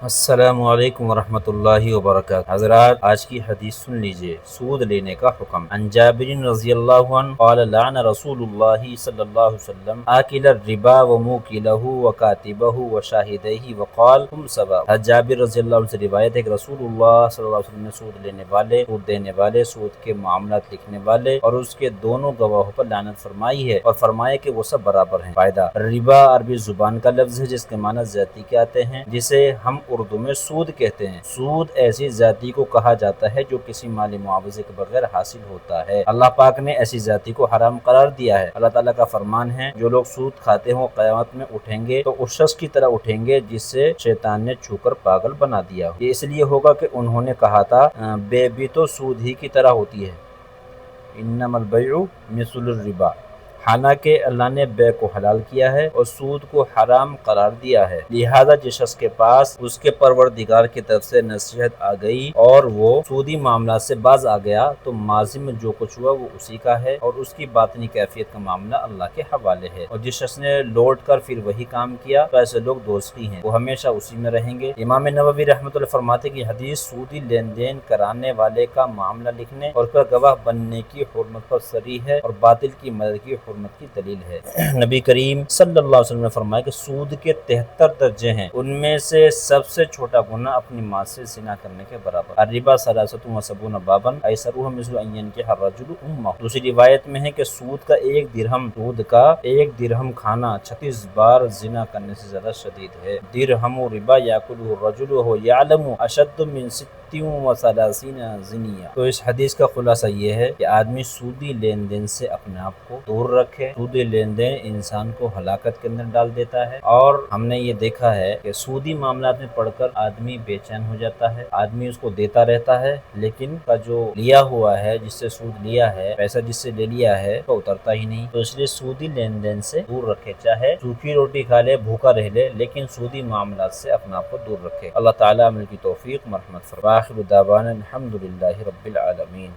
السلام علیکم ورحمۃ اللہ وبرکاتہ۔ حضرات، آج کی حدیث سن لیجئے۔ سود لینے کا حکم۔ عن جابر رضی اللہ عنہ قال لعن رسول اللہ صلی اللہ علیہ وسلم آکل الربا وموکلہ وکاتبہ وشاہدیہ وقال ہم سواء۔ جابر رضی اللہ عنہ سے روایت ہے کہ رسول اللہ صلی اللہ علیہ وسلم نے سود لینے والے، سود دینے والے، سود کے معاملات لکھنے والے اور اس کے دونوں گواہوں پر لعنت فرمائی ہے اور فرمایا کہ وہ سب برابر ہیں۔ فائدہ: ربا عربی زبان کا لفظ ہے جس کے معنی زیادتی کے آتے ہیں، جسے ہم اردو میں سود کہتے ہیں۔ سود ایسی زیادتی کو کہا جاتا ہے جو کسی مالی معاوضے کے بغیر حاصل ہوتا ہے۔ اللہ پاک نے ایسی زیادتی کو حرام قرار دیا ہے۔ اللہ تعالیٰ کا فرمان ہے، جو لوگ سود کھاتے ہوں قیامت میں اٹھیں گے تو اس شخص کی طرح اٹھیں گے جس سے شیطان نے چھو کر پاگل بنا دیا ہو۔ یہ اس لیے ہوگا کہ انہوں نے کہا تھا بے بھی تو سود ہی کی طرح ہوتی ہے، انما البیع مثل الربا۔ حالانکہ اللہ نے بے کو حلال کیا ہے اور سود کو حرام قرار دیا ہے، لہذا جس شخص کے پاس اس کے پروردگار کی طرف سے نصیحت آ گئی اور وہ سودی معاملات سے باز آ گیا تو ماضی میں جو کچھ ہوا وہ اسی کا ہے اور اس کی باطنی کیفیت کا معاملہ اللہ کے حوالے ہے، اور جس شخص نے لوٹ کر پھر وہی کام کیا تو ایسے لوگ دوزخی ہیں، وہ ہمیشہ اسی میں رہیں گے۔ امام نووی رحمۃ اللہ فرماتے کہ حدیث سودی لین دین کرانے والے کا معاملہ لکھنے اور اس پر گواہ بننے کی حرمت پر صریح ہے اور باطل کی مدد کی حرمت کی دلیل ہے۔ نبی کریم صلی اللہ علیہ وسلم نے فرمایا کہ سود کے 73 درجے ہیں، ان میں سے سب سے چھوٹا گناہ اپنی ماں سے زنا کرنے کے برابر۔ الربا 73 بابا ایسرها مثل ان ينكح الرجل امه۔ دوسری روایت میں ہے کہ سود کا ایک درہم کھانا 36 بار زنا کرنے سے زیادہ شدید ہے۔ درہم ربا یاکلہ الرجل وهو يعلم اشد من 36 زنیہ۔ تو اس حدیث کا خلاصہ یہ ہے کہ آدمی سودی لین دین سے اپنے آپ کو دور رکھے۔ سودی لین دین انسان کو ہلاکت کے اندر ڈال دیتا ہے، اور ہم نے یہ دیکھا ہے کہ سودی معاملات میں پڑھ کر آدمی بے چین ہو جاتا ہے، آدمی اس کو دیتا رہتا ہے لیکن کا جو لیا ہوا ہے، جس سے سود لیا ہے، پیسہ جس سے لے لیا ہے تو اترتا ہی نہیں۔ تو اس لیے سودی لین دین سے دور رکھے، چاہے سوکھی روٹی کھا لے، بھوکا رہ لے، لیکن سودی معاملات سے اپنا آپ کو دور رکھے۔ اللہ تعالیٰ عمل کی توفیق مرحمت فرمائے۔ آخر دعوانا الحمدللہ رب العالمین۔